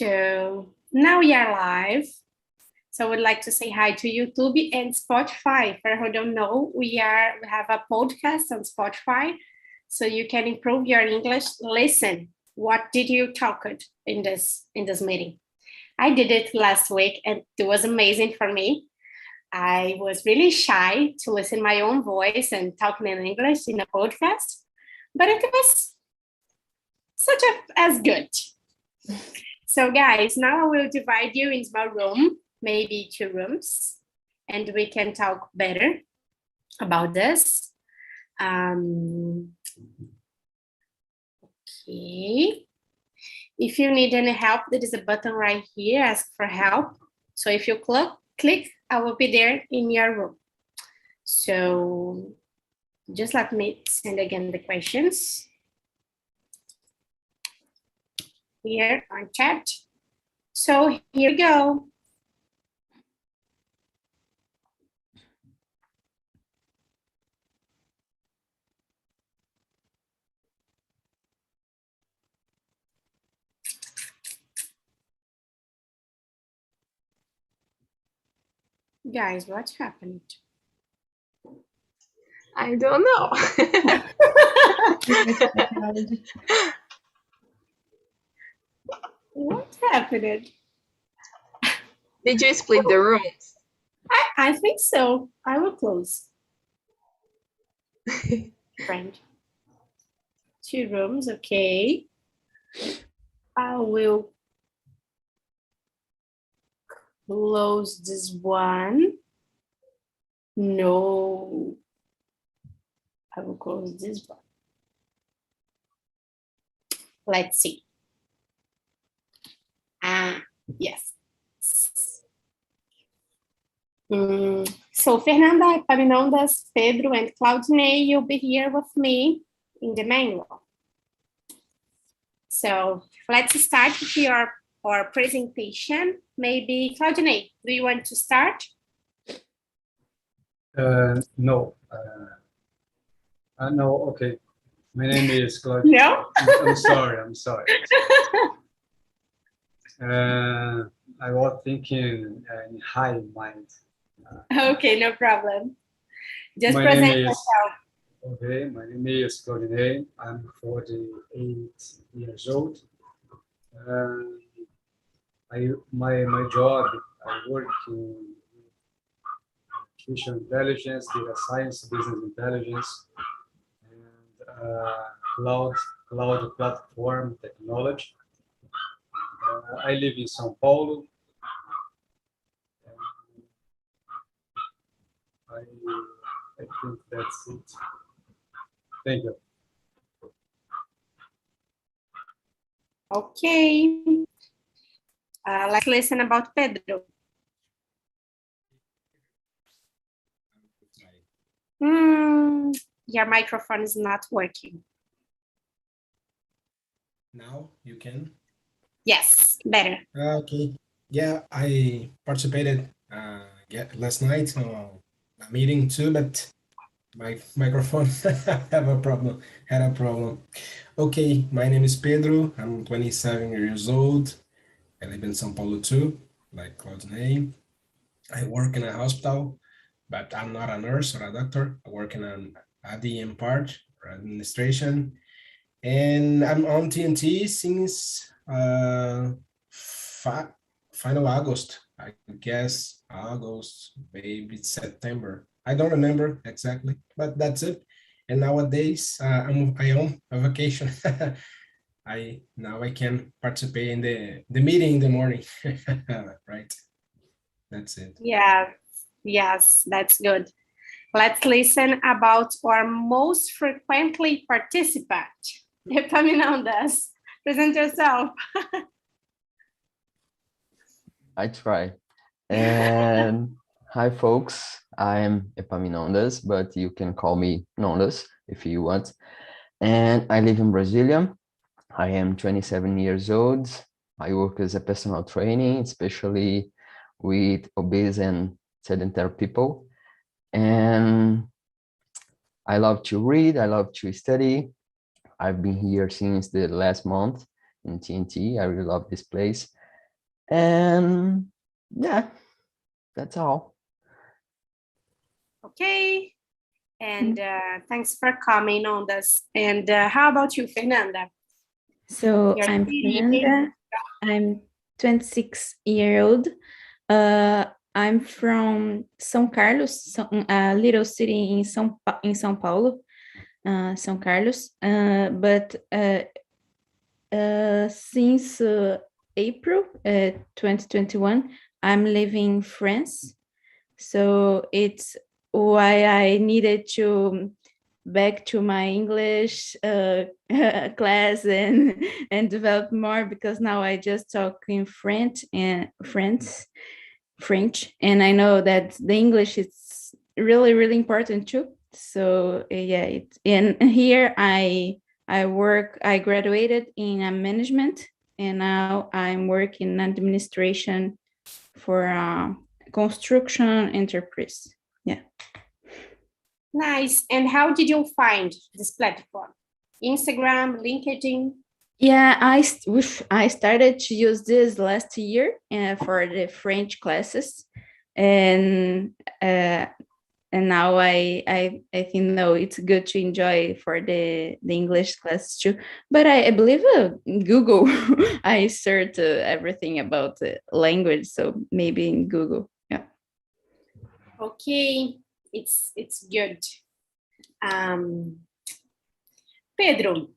So now we are live. So I would like to say hi to YouTube and Spotify. For who don't know, we have a podcast on Spotify, so you can improve your English. Listen, what did you talk in this meeting? I did it last week, and it was amazing for me. I was really shy to listen my own voice and talking in English in a podcast, but it was as good. So guys, now I will divide you in small room, maybe 2 rooms, and we can talk better about this. Okay. If you need any help, there is a button right here, ask for help. So if you click, I will be there in your room. So just let me send again the questions here on chat. So here we go. Guys, what happened? I don't know. What happened? Did you split the rooms? I think so. I will close. Friend. 2 rooms, okay. I will close this one. No. I will close this one. Let's see. Yes. So Fernanda, Epaminondas, Pedro, and Claudinei, you'll be here with me in the manual. So let's start with our presentation. Maybe Claudinei, do you want to start? No. No, okay. My name is Claude. No? I'm sorry. I was thinking in high mind. Okay, no problem. Just my present name is, yourself. Okay, my name is Claudinei. I'm 48 years old. My job, I work in artificial intelligence, data science, business intelligence, and cloud platform technology. I live in São Paulo. I think that's it. Thank you. Okay. Let's listen about Pedro. Your microphone is not working. Now you can? Yes, better. Okay. Yeah, I participated last night on a meeting too, but my microphone had a problem. Okay, my name is Pedro. I'm 27 years old. I live in São Paulo too, like Claudinei. I work in a hospital, but I'm not a nurse or a doctor. I work in an ADM part, or administration. And I'm on TNT since final August, I guess August, maybe September. I don't remember exactly, but that's it. And nowadays I own a vacation. Now I can participate in the meeting in the morning, right? That's it. Yeah, yes, that's good. Let's listen about our most frequently participant. Epaminondas, present yourself. I try. And hi, folks. I'm Epaminondas, but you can call me Nondas if you want. And I live in Brasilia. I am 27 years old. I work as a personal trainer, especially with obese and sedentary people. And I love to read. I love to study. I've been here since the last month in TNT. I really love this place. And yeah, that's all. Okay. And thanks for coming on this. And how about you, Fernanda? So Your I'm city? Fernanda. I'm 26-year-old. I'm from São Carlos, a little city in São Paulo, São Carlos. But since April 2021, I'm living in France. So it's why I needed to back to my English class and develop more, because now I just talk in French, and I know that the English is really, really important too. So yeah, and here I graduated in management, and now I'm working in administration for construction enterprise. Yeah. Nice. And how did you find this platform? Instagram, LinkedIn? Yeah, I started to use this last year for the French classes, and now I think no, it's good to enjoy for the English class too. But I believe Google, I searched everything about the language, so maybe in Google. Yeah. Okay, it's good. Pedro,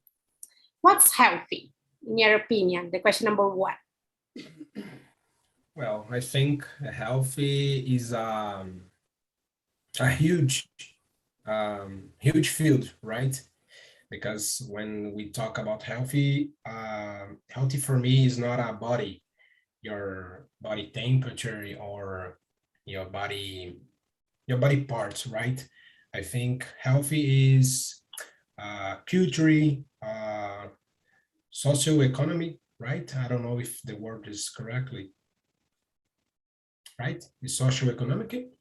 what's healthy in your opinion? The question number one. Well, I think healthy is a huge field, right? Because when we talk about healthy, healthy for me is not a body, your body temperature or your body parts, right? I think healthy is culture, socioeconomy, right? I don't know if the word is correctly, right? Is socioeconomic?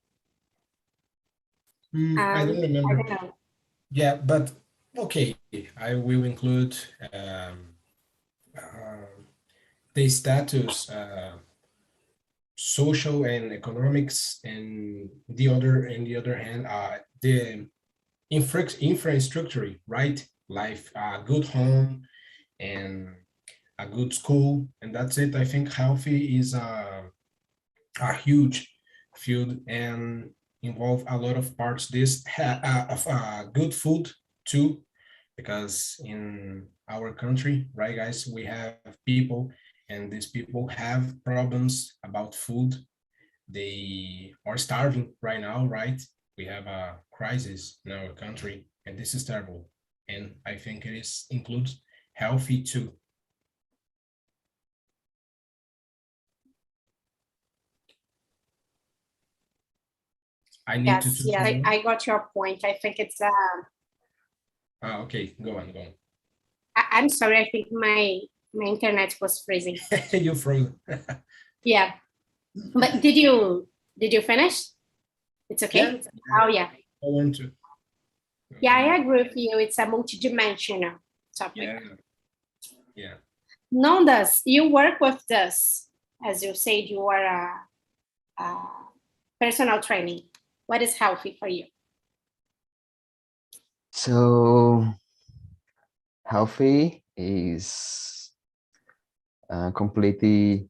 I don't remember. I don't know. Yeah, but okay, I will include the status, social and economics, and the other hand, the infrastructure, right? Life, a good home and a good school, and that's it. I think healthy is a huge field and involve a lot of parts. This of good food too, because in our country, right, guys, we have people, and these people have problems about food. They are starving right now, right? We have a crisis in our country, and this is terrible. And I think it includes healthy too. I need to Yes, yeah, I got your point. I think it's okay, go on. I'm sorry, I think my internet was freezing. You froze. Yeah, but did you finish? It's okay. Yeah. Oh yeah. I want to. Yeah, I agree with you. It's a multidimensional topic. Yeah. Nondas, you work with this, as you said, you are a personal training. What is healthy for you? So healthy is completely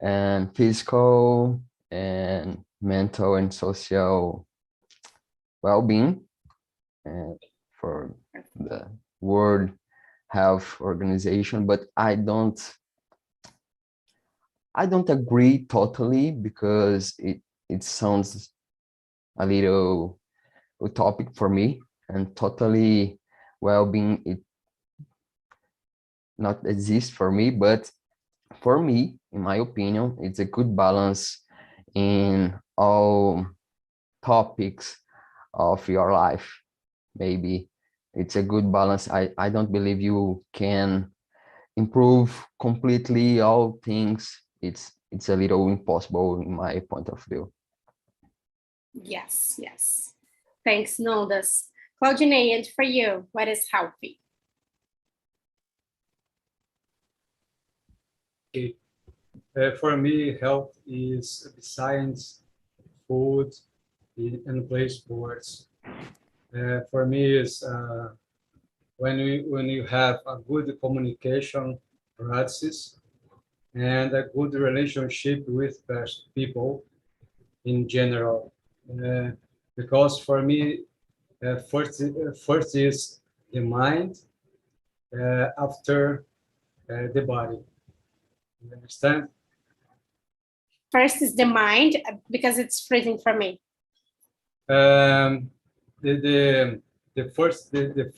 and physical and mental and social well-being, and for the World Health Organization. But I don't agree totally, because it sounds a little utopic for me, and totally well-being it not exist for me. But for me, in my opinion, it's a good balance in all topics of your life. Maybe it's a good balance. I don't believe you can improve completely all things. It's a little impossible in my point of view. Yes. Thanks, Nondas. Claudine, and for you, what is healthy? For me, health is besides food and play sports. For me, is when you have a good communication practice and a good relationship with people in general. Because for me, first is the mind, after the body. You understand? First is the mind, because it's freezing for me. The first is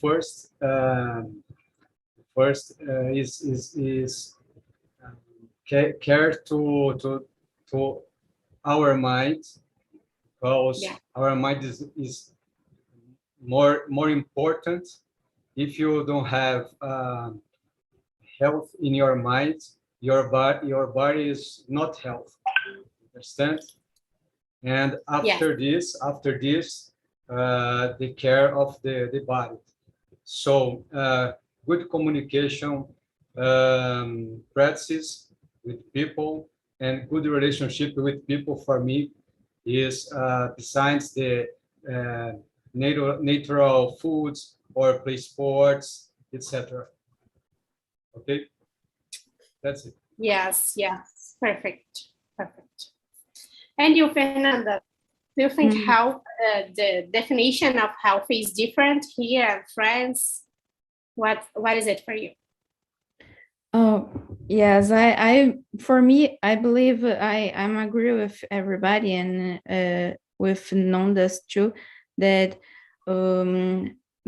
care to our mind, because our mind is more important. If you don't have health in your mind, your body is not healthy. Understand? And after this, the care of the body. So good communication, practice with people, and good relationship with people for me is besides the natural foods or play sports, etc. Okay, that's it. Yes, perfect. And you, Fernanda, do you think how the definition of healthy is different here in France? What is it for you? Oh, yes, I for me, I believe I'm agree with everybody and with Nondas too, that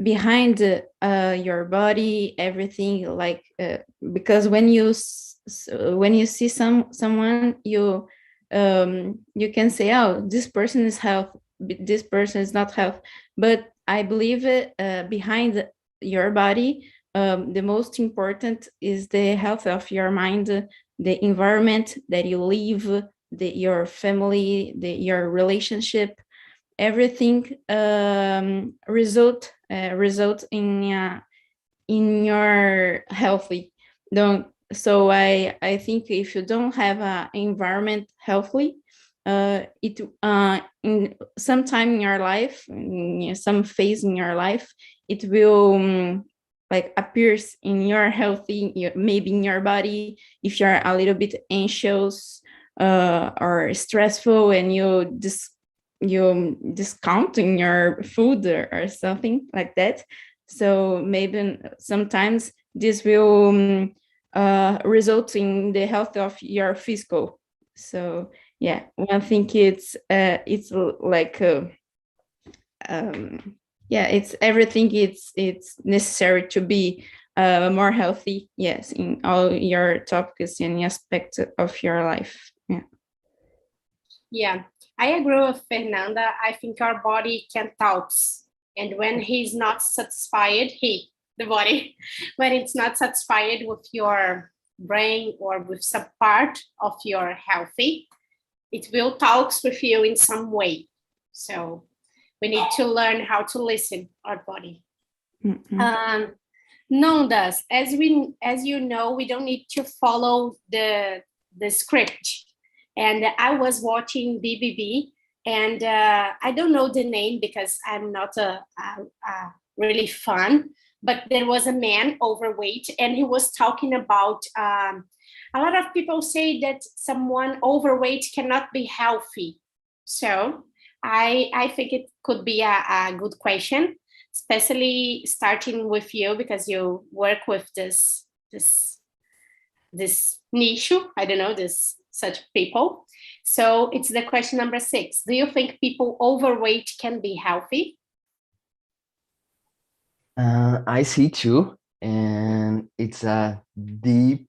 behind your body, everything, like because when you see someone, you can say, oh, this person is health, this person is not health. But I believe behind your body, the most important is the health of your mind, the environment that you live, your family, your relationship, everything result in your healthy. So I think if you don't have an environment healthy, it in some time in your life, in some phase in your life, it will like appears in your healthy, maybe in your body. If you're a little bit anxious or stressful, and you discount in your food or something like that, so maybe sometimes this will result in the health of your physical. So yeah, one thing it's like it's everything, it's necessary to be more healthy, yes, in all your topics and aspects of your life. Yeah, I agree with Fernanda. I think our body can talk, and when he's not satisfied, the body, when it's not satisfied with your brain or with some part of your healthy, it will talk with you in some way. So we need to learn how to listen our body. Nondas, as you know, we don't need to follow the script. And I was watching BBB, and I don't know the name because I'm not a really fan, but there was a man overweight, and he was talking about a lot of people say that someone overweight cannot be healthy. So I think it could be a good question, especially starting with you, because you work with this niche, I don't know, such people. So it's the question number 6. Do you think people overweight can be healthy? I see too, and it's a deep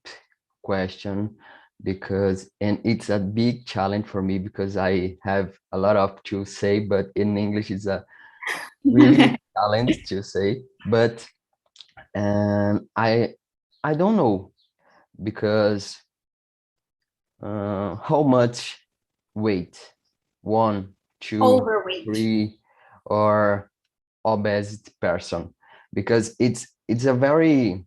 question and it's a big challenge for me because I have a lot of to say, but in English it's a really challenge to say. But I don't know, because how much weight, 1, 2, Overweight. 3, or obese person, because it's a very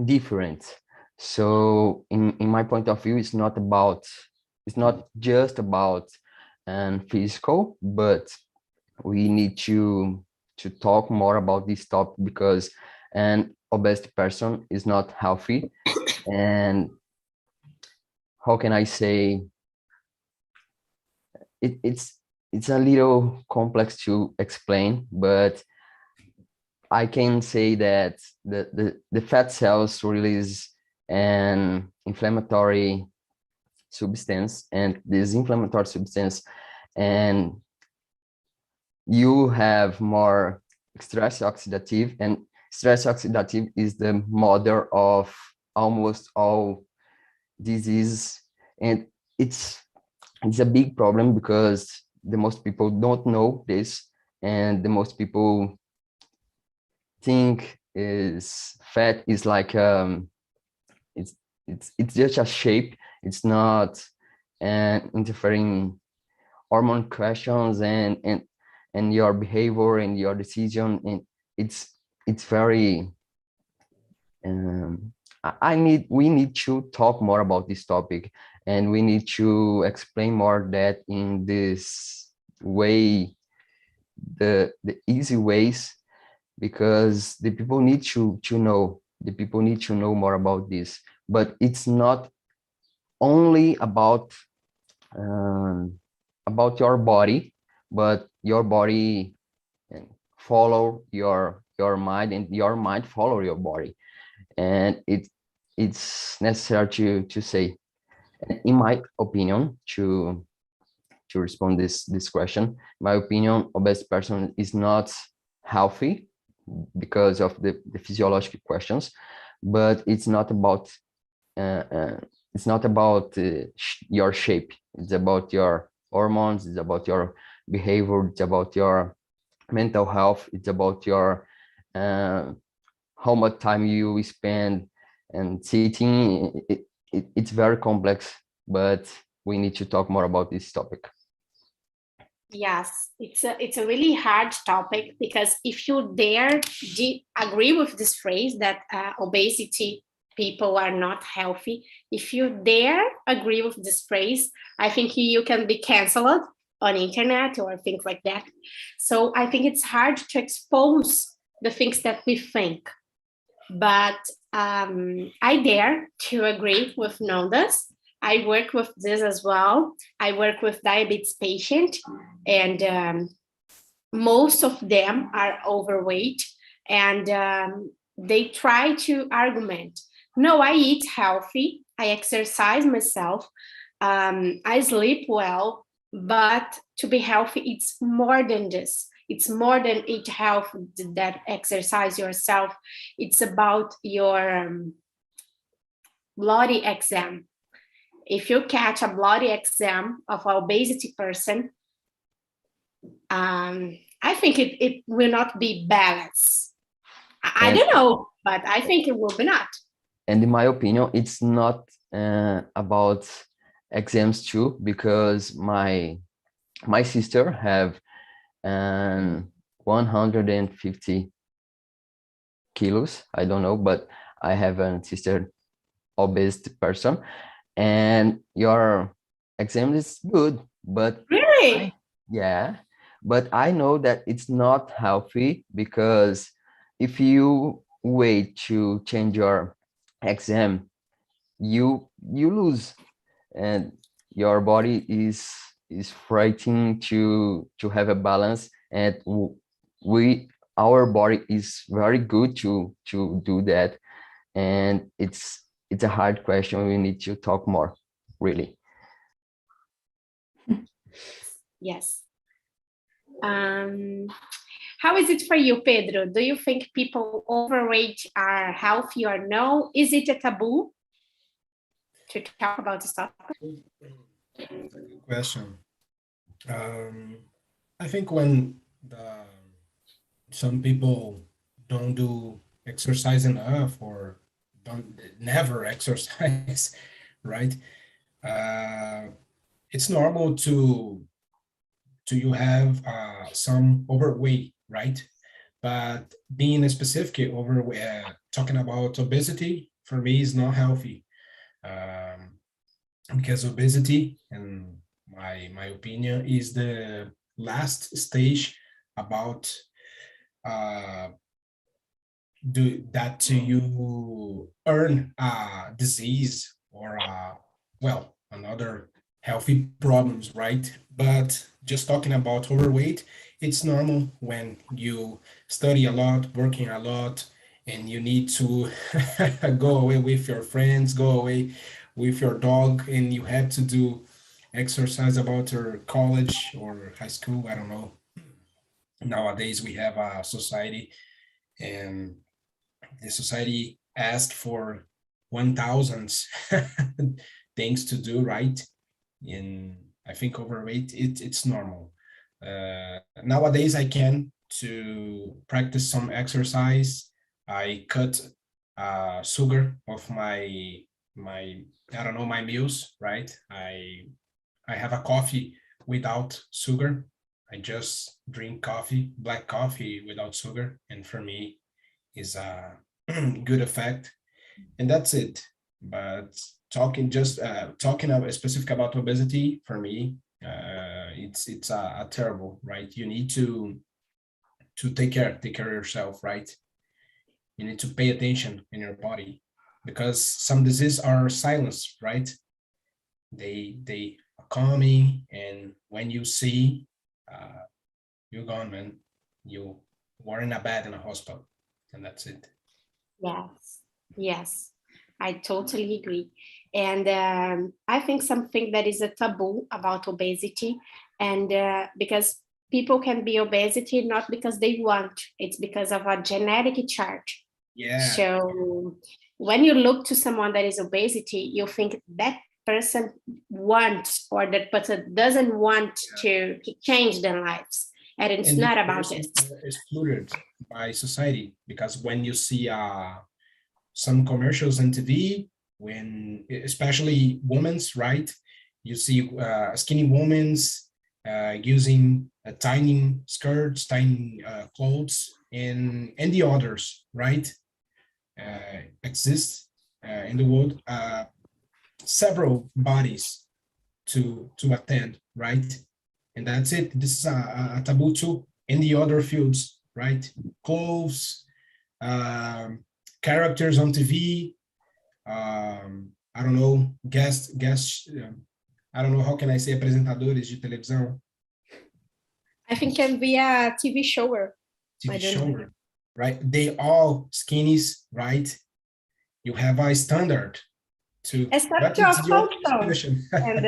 different. So in my point of view, it's not just about physical, but we need to talk more about this topic, because an obese person is not healthy. And how can I say, it's a little complex to explain, but I can say that the fat cells release an inflammatory substance, and this inflammatory substance, and you have more stress oxidative, and stress oxidative is the mother of almost all disease. And it's a big problem, because the most people don't know this, and the most people think is fat is like it's just a shape. It's not interfering hormone questions and your behavior and your decision. And it's very we need to talk more about this topic, and we need to explain more that in this way, the easy ways, because the people need to know more about this. But it's not only about your body, but your body follow your mind, and your mind follow your body. And it's necessary to say, in my opinion, to respond this question, in my opinion, obese person is not healthy because of the physiological questions. But it's not about your shape. It's about your hormones, it's about your behavior, it's about your mental health, it's about your how much time you spend and sitting. It's very complex, but we need to talk more about this topic. Yes, it's a really hard topic, because if you dare agree with this phrase that obesity people are not healthy, if you dare agree with this phrase, I think you can be canceled on internet or things like that. So I think it's hard to expose the things that we think. But I dare to agree with Nondas. I work with this as well. I work with diabetes patients, and most of them are overweight, and they try to argument, no, I eat healthy, I exercise myself, I sleep well, but to be healthy, it's more than this. It's more than eat health, that exercise yourself. It's about your bloody exam. If you catch a bloody exam of an obesity person, I think it will not be balanced. I don't know, but I think it will be not. And in my opinion, it's not about exams too, because my sister have 150 kilos. I don't know, but I have a sister obese person, and your exam is good, but Really? yeah, but I know that it's not healthy, because if you wait to change your exam, you lose, and your body is fighting to have a balance. And our body is very good to do that. And it's a hard question. We need to talk more, really. Yes. How is it for you, Pedro? Do you think people overweight are healthy or no? Is it a taboo to talk about this topic? Good question. I think when some people don't do exercise enough, or don't never exercise, right? It's normal to you have some overweight, right? But being specific talking about obesity, for me is not healthy, because obesity, in my opinion, is the last stage about do that to you earn a disease or well, another healthy problems, right? But just talking about overweight, it's normal when you study a lot, working a lot, and you need to go away with your friends, go away with your dog, and you had to do exercise about your college or high school, I don't know. Nowadays we have a society, and the society asked for 1,000 things to do, right? And I think overweight, it's normal. Nowadays I can to practice some exercise. I cut sugar of my I don't know, my meals, right? I have a coffee without sugar. I just drink coffee, black coffee without sugar, and for me is a good effect, and that's it. But talking about specific about obesity, for me, it's a terrible, right? You need to take care of yourself, right? You need to pay attention in your body, because some diseases are silenced, right? They are coming, and when you see, you're gone, man. You were in a bed in a hospital, and that's it. Yes, yes, I totally agree. And I think something that is a taboo about obesity, and because people can be obesity not because they want, it's because of a genetic chart. Yeah. So when you look to someone that is obesity, you think that person wants, or that person doesn't want to change their lives. And it's And not this about person it. is excluded by society, because when you see some commercials on TV, when especially women's, right, you see skinny women's using tiny skirts, tiny clothes, and the others, right, exist in the world, several bodies to attend, right? And that's it. This is a taboo too in the other fields, right? Clothes, characters on TV, I don't know, guests, I don't know, how can I say, apresentadores de televisão, I think can be a TV shower. TV I don't know. show, right? They all skinnies, right? You have a standard to. Except What your is your Faustão. discussion? And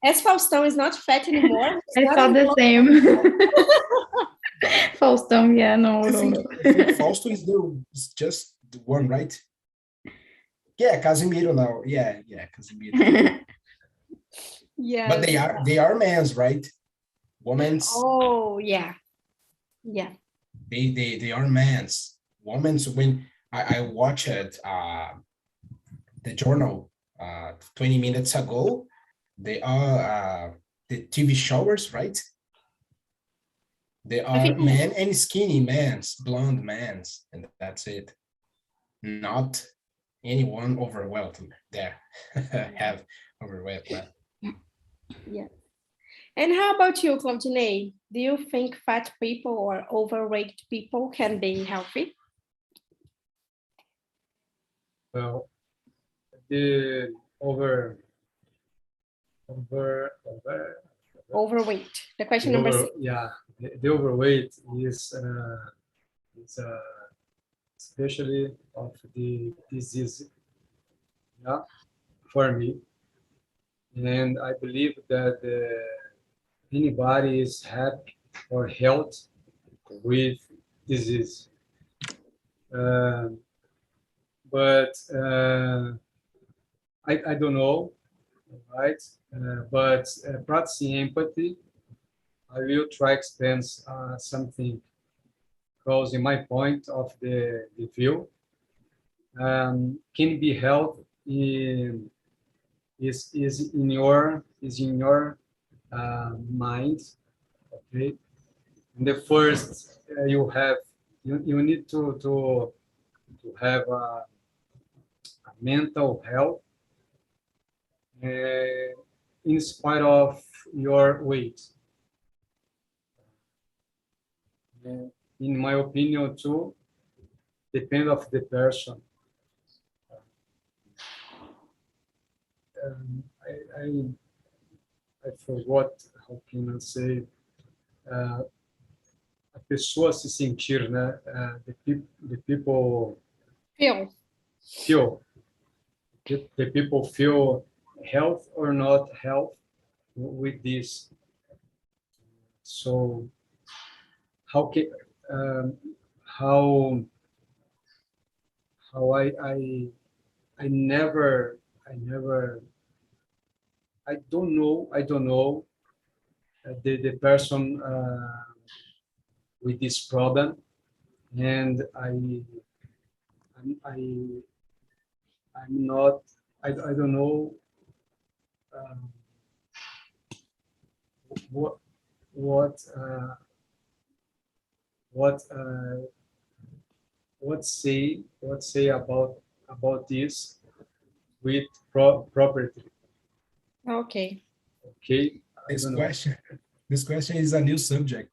as Faustão is not fat anymore. I what thought is the wrong same. with Faustão? Faustão, yeah, no, I no, think, no. I think Fausto is just the one, right? Yeah, Casimiro now. Yeah, Casimiro. Yes. But they are men's, right? Women's. Oh, yeah. Yeah. They are men's. Women's, when I watched the journal 20 minutes ago, they are the TV showers, right? They are men and skinny men's, blonde men's, and that's it. Not anyone overweight there have overweight. Yeah. And how about you, Claudine? Do you think fat people or overweight people can be healthy? Well, the Overweight. The question number 6. Yeah, the overweight is especially of the disease, yeah, for me. And I believe that anybody is happy or health with disease. But I don't know, right? But practicing empathy, I will try to explain something because in my point of the view, can be health is in your mind, okay? And the first you need to have a mental health in spite of your weight. In my opinion, too, depend of the person. I forgot how can I say. A pessoa se sentir, né? The people Feel. the people feel health or not health with this. So how can how I never I don't know the person with this problem, and I'm not I don't know what say about this with property. Okay. Okay. This question is a new subject.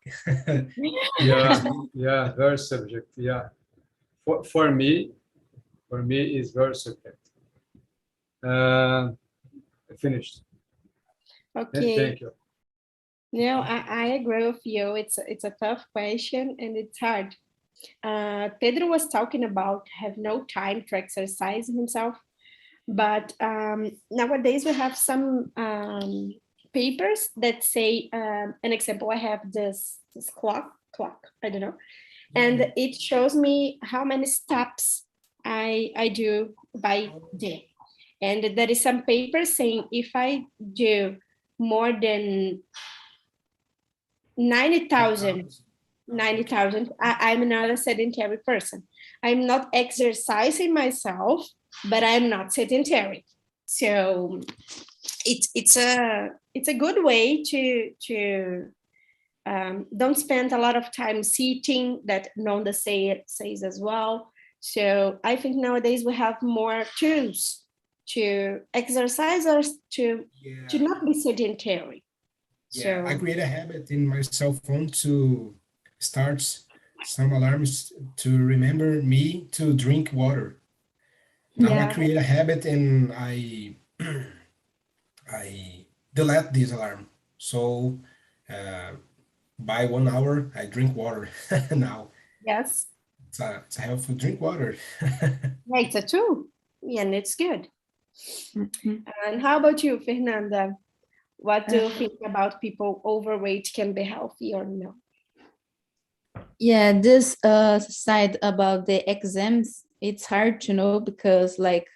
Yeah, very subject. Yeah, for me is very subject. Finished. Okay. Thank you. No, I agree with you. It's a tough question and it's hard. Pedro was talking about have no time to exercise himself, but nowadays we have some papers that say, an example, I have this clock, I don't know, and it shows me how many steps I do by day. And there is some paper saying if I do more than 90,000, I'm not a sedentary person. I'm not exercising myself, but I'm not sedentary. So it's a good way to don't spend a lot of time sitting, that Nonda says as well. So I think nowadays we have more tools to exercise or to not be sedentary. Yeah, I create a habit in my cell phone to start some alarms to remember me to drink water. Now I create a habit and I delete this alarm. So by 1 hour I drink water now. Yes. It's a helpful drink water. Yeah, it's a tool. Yeah, and it's good. And how about you, Fernanda? What do you think about people overweight can be healthy or no? Yeah, this side about the exams, it's hard to know because like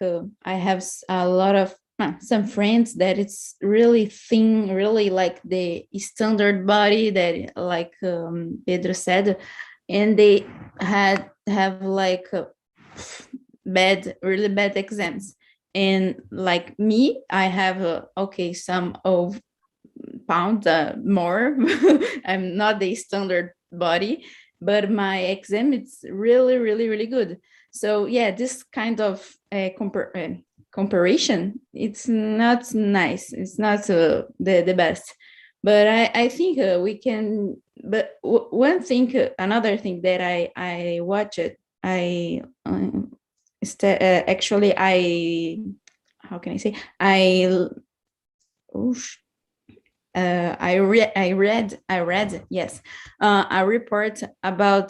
I have a lot of some friends that it's really thin, really like the standard body that like Pedro said, and they have like really bad exams. And like me, I have some of pounds more. I'm not the standard body, but my exam it's really good. So yeah, this kind of comparison, it's not nice. It's not the best. But I think we can. But one thing, another thing that I watched, actually I, how can I say, I read yes a report about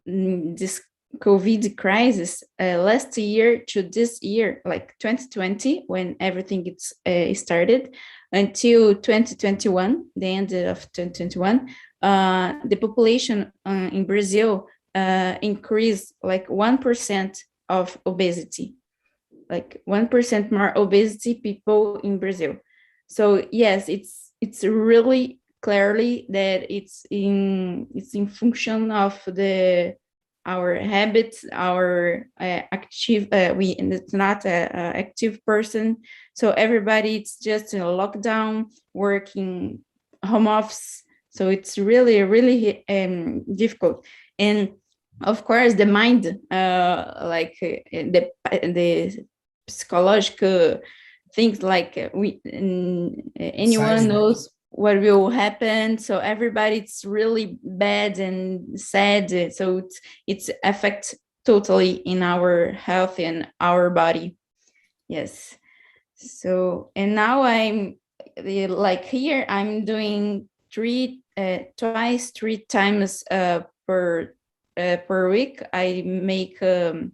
this COVID crisis last year to this year, like 2020, when everything gets started, until 2021, the end of 2021, the population in Brazil increased like 1% of obesity, like 1% more obesity people in Brazil. So yes, it's really clearly that it's in function of our habits, our active. It's not a active person. So everybody, it's just in a lockdown, working home office. So it's really difficult. And of course, the mind, like the psychological things, like anyone Exciting. knows what will happen. So everybody's really bad and sad. So it's affects totally in our health and our body. Yes. So, and now I'm like here, I'm doing twice, 3 times per week. I make home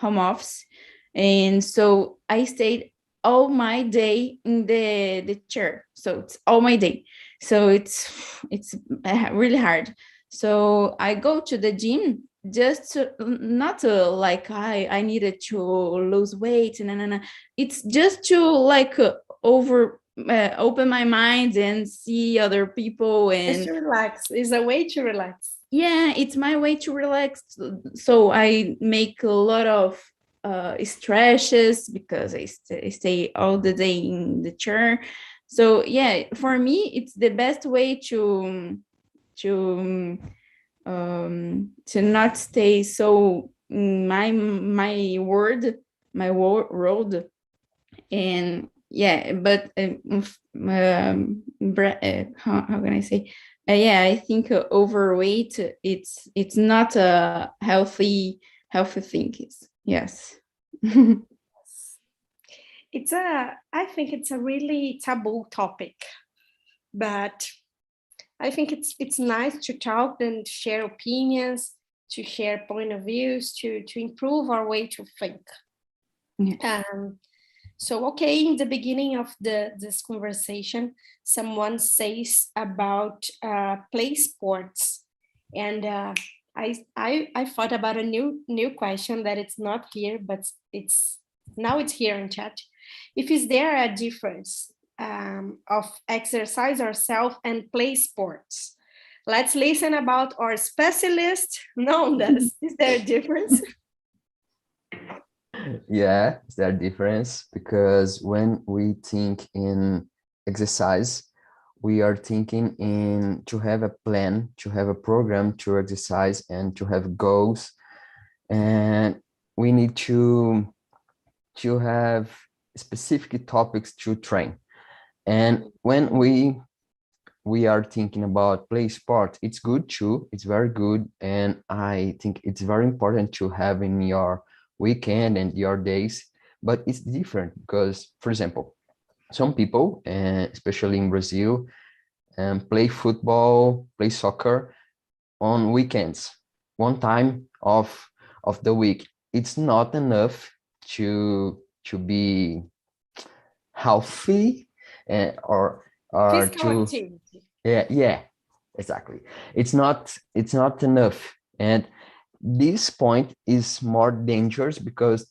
office, and so I stayed all my day in the chair. So it's all my day. So it's really hard. So I go to the gym just to, not to like I needed to lose weight, and it's just to like open my mind and see other people, Just and to relax. It's a way to relax. yeah, it's my way to relax. So I make a lot of stretches because I stay all the day in the chair. So yeah, for me it's the best way to not stay so in my world. And yeah, but how can I say, yeah, I think overweight, it's not a healthy thing. Yes. I think it's a really taboo topic, but I think it's nice to talk and share opinions, to share point of views, to improve our way to think. Yeah. So, okay, in the beginning of this conversation, someone says about play sports, and I thought about a new question that it's not here, but it's here in chat. If is there a difference of exercise ourselves and play sports? Let's listen about our specialist. No, is there a difference? Yeah, is there a difference? Because when we think in exercise, we are thinking in to have a plan, to have a program to exercise and to have goals. And we need to have specific topics to train. And when we are thinking about play sport, it's good too, it's very good. And I think it's very important to have in your weekend and your days, but it's different because, for example, some people, especially in Brazil, play football, play soccer on weekends, one time of the week. It's not enough to be healthy, or Physical to, activity. yeah, exactly. It's not enough. And this point is more dangerous because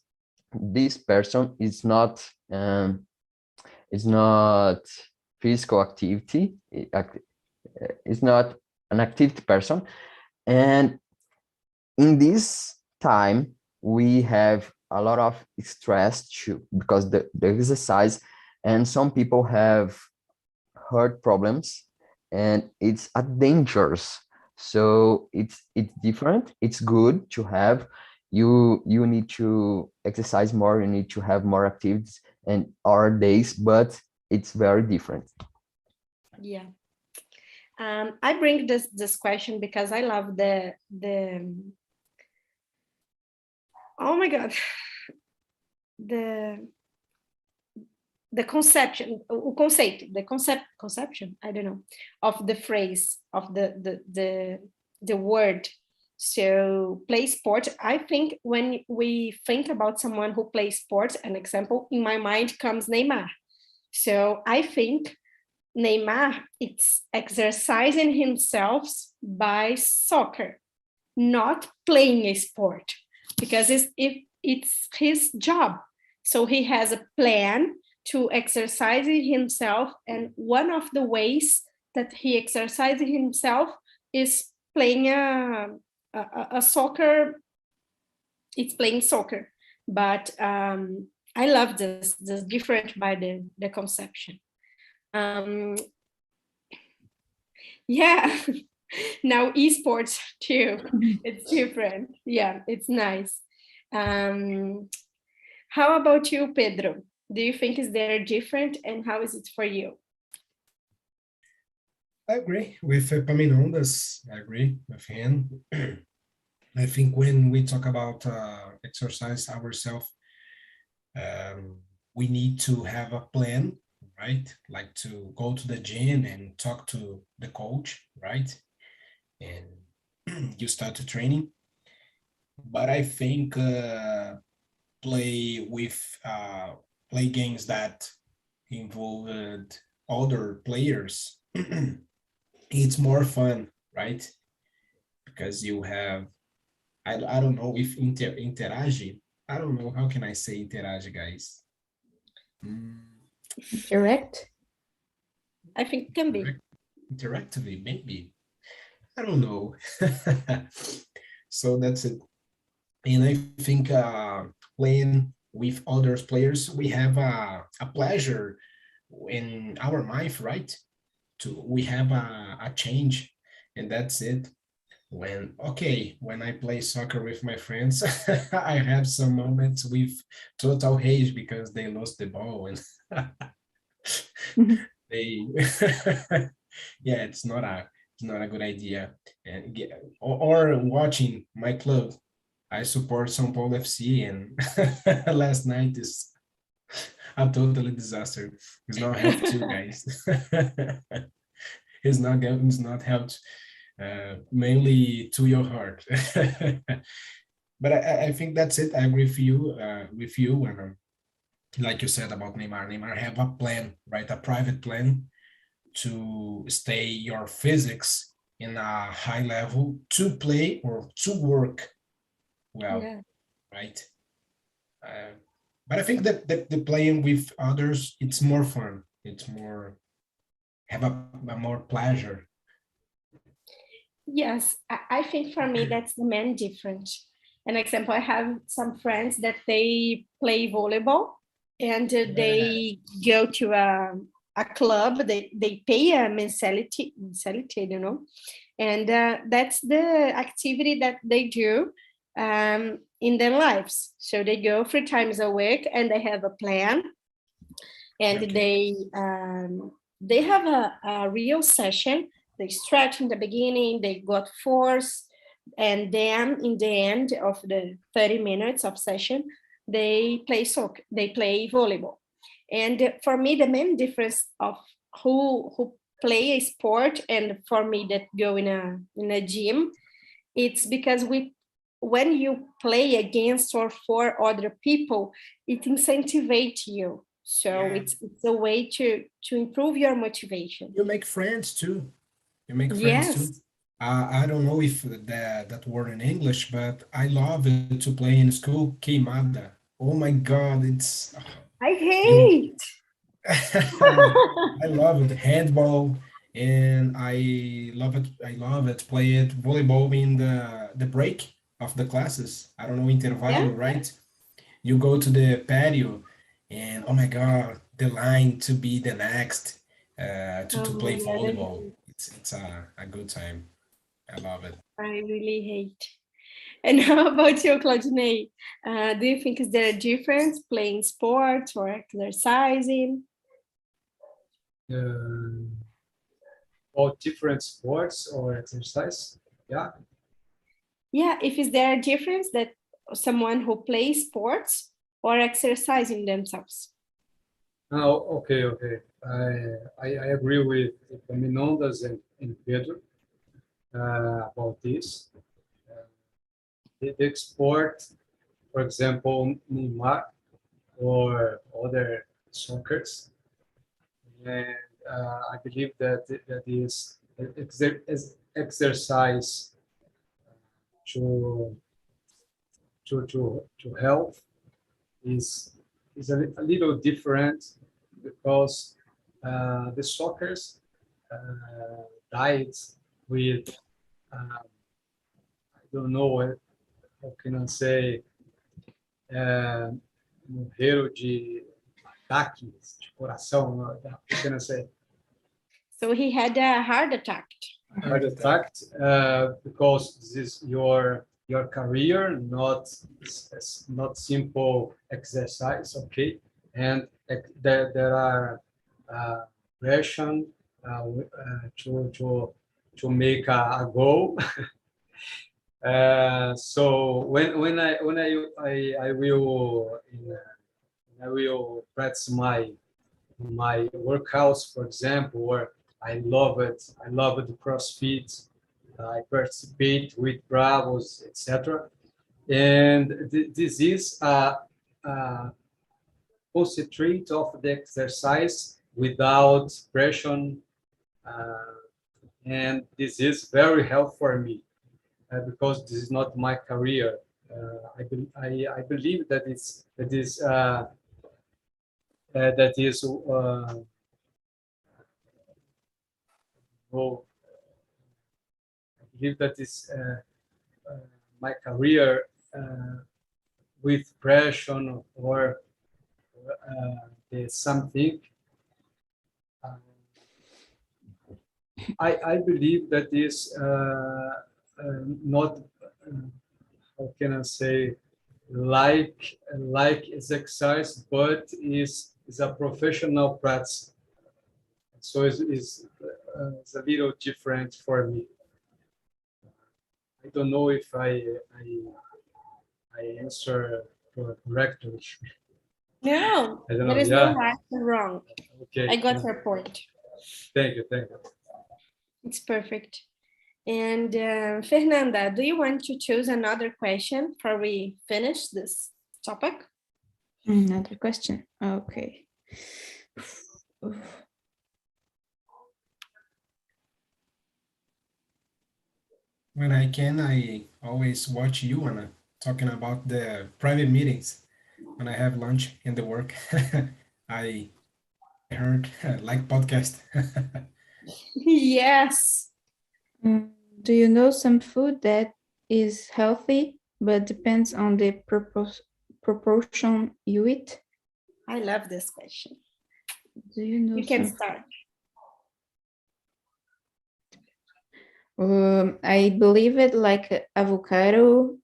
this person is not physical activity, is not an activity person. And in this time we have a lot of stress too, because the exercise, and some people have heart problems, and it's a dangerous. So it's different. It's good to have, you need to exercise more, you need to have more activities and our days, but it's very different. Yeah. I bring this question because I love the oh my god, the conception, conception, I don't know, of the phrase, of the word. So play sport, I think when we think about someone who plays sports, an example in my mind comes Neymar. So I think Neymar, it's exercising himself by soccer, not playing a sport, because it's his job. So he has a plan to exercise himself, and one of the ways that he exercises himself is playing a soccer. It's playing soccer, but I love this different by the conception. Yeah. Now esports too. It's different. Yeah, it's nice. How about you, Pedro? Do you think is there different, and how is it for you? I agree with Epaminondas. I agree with him. I think when we talk about exercise ourselves, we need to have a plan, right? Like to go to the gym and talk to the coach, right? And you start to training. But I think play games that involved other players, it's more fun, right? Because you have, I don't know if interage. I don't know, how can I say interage, guys? Direct. I think it can be. Interactively, maybe. I don't know. So that's it. And I think playing with other players, we have a pleasure in our mind, right? We have a change, and that's it. When I play soccer with my friends, I have some moments with total rage because they lost the ball and they yeah, it's not a good idea. And or watching my club. I support São Paulo FC, and last night is a totally disaster. It's not helped too, guys. It's not helped mainly to your heart. But I think that's it. I agree with you when like you said about Neymar. Neymar have a plan, right? A private plan to stay your physics in a high level to play or to work well, Yeah. right? But I think that the playing with others, it's more fun. It's more have a more pleasure. Yes, I think for me that's the main difference. An example, I have some friends that they play volleyball and they go to a club, they pay a mensality, and that's the activity that they do in their lives. So they go 3 times a week and they have a plan, and they have a real session. They stretch in the beginning, they got force, and then in the end of the 30 minutes of session, they play soccer, they play volleyball. And for me, the main difference of who play a sport and for me that go in a gym, it's because when you play against or for other people, it incentivate you. So it's a way to improve your motivation. You make friends too. You make friends too. Yes. I don't know if that word in English, but I love it to play in school. Queimada. Oh my God, it's I you. hate. I love it. Handball, and I love it. I love it. Play it volleyball in the break of the classes. I don't know, intervalo, Yeah. right? You go to the patio, and oh my God, the line to be the next to Oh play my God, volleyball. It's a good time. I love it. I really hate. And how about you, Claudine? Do you think is there a difference playing sports or exercising? All different sports or exercise. Yeah. Yeah, if is there a difference that someone who plays sports or exercising themselves? Oh, okay. I agree with Minondas and Pedro about this. The sport, for example, Neymar or other soccers, and I believe that is exercise to health is a little different because the soccers diet with I don't know how can I say morreram de ataques de coração, how can I say? So he had a heart attack. Heart attack, because this is your career, not simple exercise, okay? And there are pressure to make a goal. So when I will practice my workouts, for example, or I love it. I love the CrossFit. I participate with Bravos, etc. And this is a concentrate of the exercise without pressure, and this is very helpful for me because this is not my career. I believe that well, I believe that is my career with pressure or something. I believe that is not, how can I say, like exercise, but is a professional practice. So it's a little different for me. I don't know if I answer correctly. No, I don't there know. is no right or wrong. Okay. I got your point. Thank you. It's perfect. And Fernanda, do you want to choose another question before we finish this topic? Another question. Okay. When I can, I always watch you, Anna, talking about the private meetings when I have lunch in the work. I heard like podcast. Yes. Do you know some food that is healthy but depends on the proportion you eat? I love this question. Do you know? You can start. I believe it like avocado,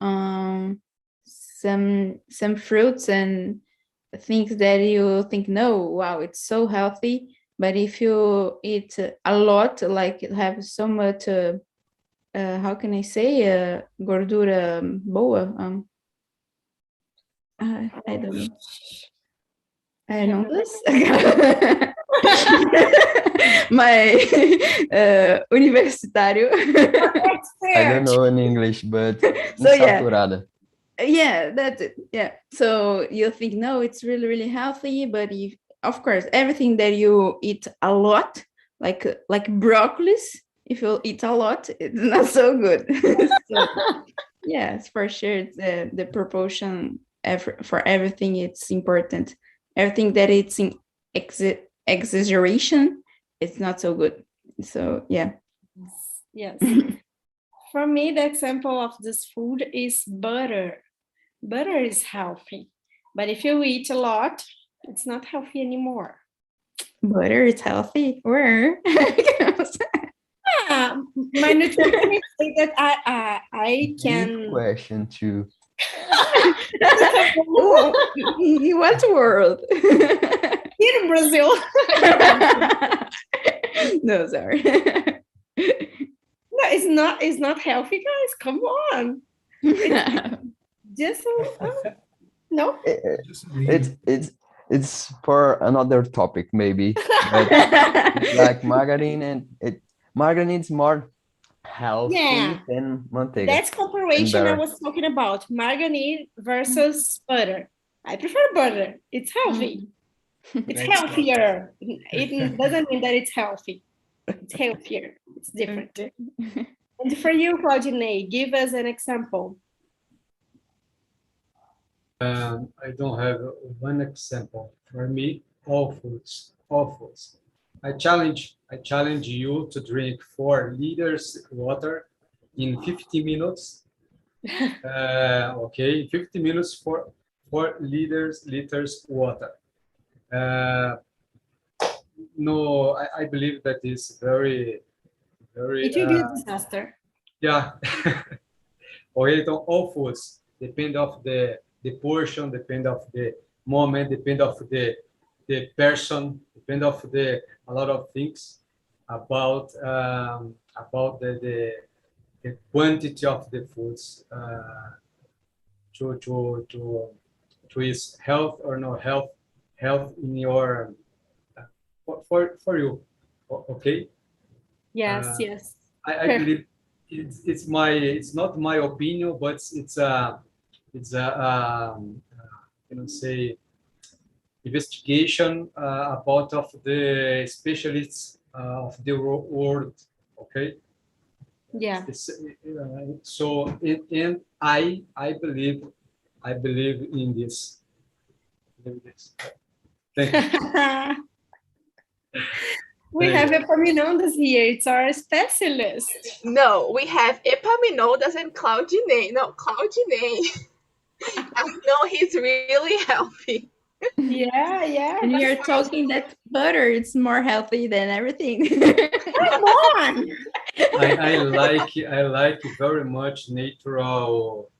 some fruits and things that you think, no, wow, it's so healthy. But if you eat a lot, like have so much, how can I say, gordura boa? I don't know. I know this. My universitário. I don't know in English, but So yeah. insaturada. Yeah, that's it. Yeah. So you think, no, it's really, really healthy, but if, of course, everything that you eat a lot, like broccolis, if you eat a lot, it's not so good. So, yes, for sure, the proportion for everything, it's important. Everything that it's in exaggeration, it's not so good. So yeah. Yes. For me, the example of this food is butter. Butter is healthy, but if you eat a lot, it's not healthy anymore. Butter is healthy? Where? My nutritionist say that I can. Good question too. In what world? Here in Brazil. No, sorry. No, it's not healthy, guys. Come on. Just no. It's for another topic maybe. But like margarine, and margarine is more healthy than manteiga. That's comparison I was talking about. Margarine versus butter. I prefer butter. It's healthy. It's healthier. It doesn't mean that it's healthy. It's healthier. It's different. And for you, Claudine, give us an example. I don't have one example. For me, all foods. I challenge you to drink 4 liters water in 50 minutes. Okay, 50 minutes for 4 liters water. No, I believe that is very very It will be a disaster. yeah. Okay, então all foods depend of the portion, depend of the moment, depend of the person, depend of a lot of things about the quantity of the foods to is health or no health in your for you. Okay. Yes, yes. I believe it's not my opinion, but it's a say investigation about of the specialists of the world. Okay. Yeah. So and I believe in this. Thank you. We have Epaminondas here. It's our specialist. No, we have Epaminondas and Claudinei. No, Claudinei. I know he's really healthy. Yeah, yeah. And you're talking that butter is more healthy than everything. Come on. I like very much natural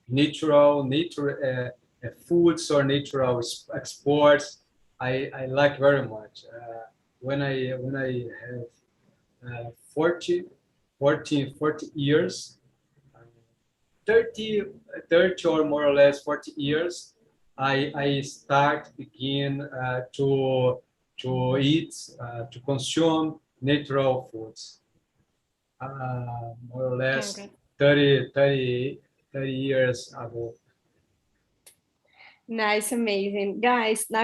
foods or natural exports. I like very much. When I have 40 years, 30 or more or less 40 years, I begin to eat, to consume natural foods. More or less Okay. 30 years ago. Nice, amazing. Guys, now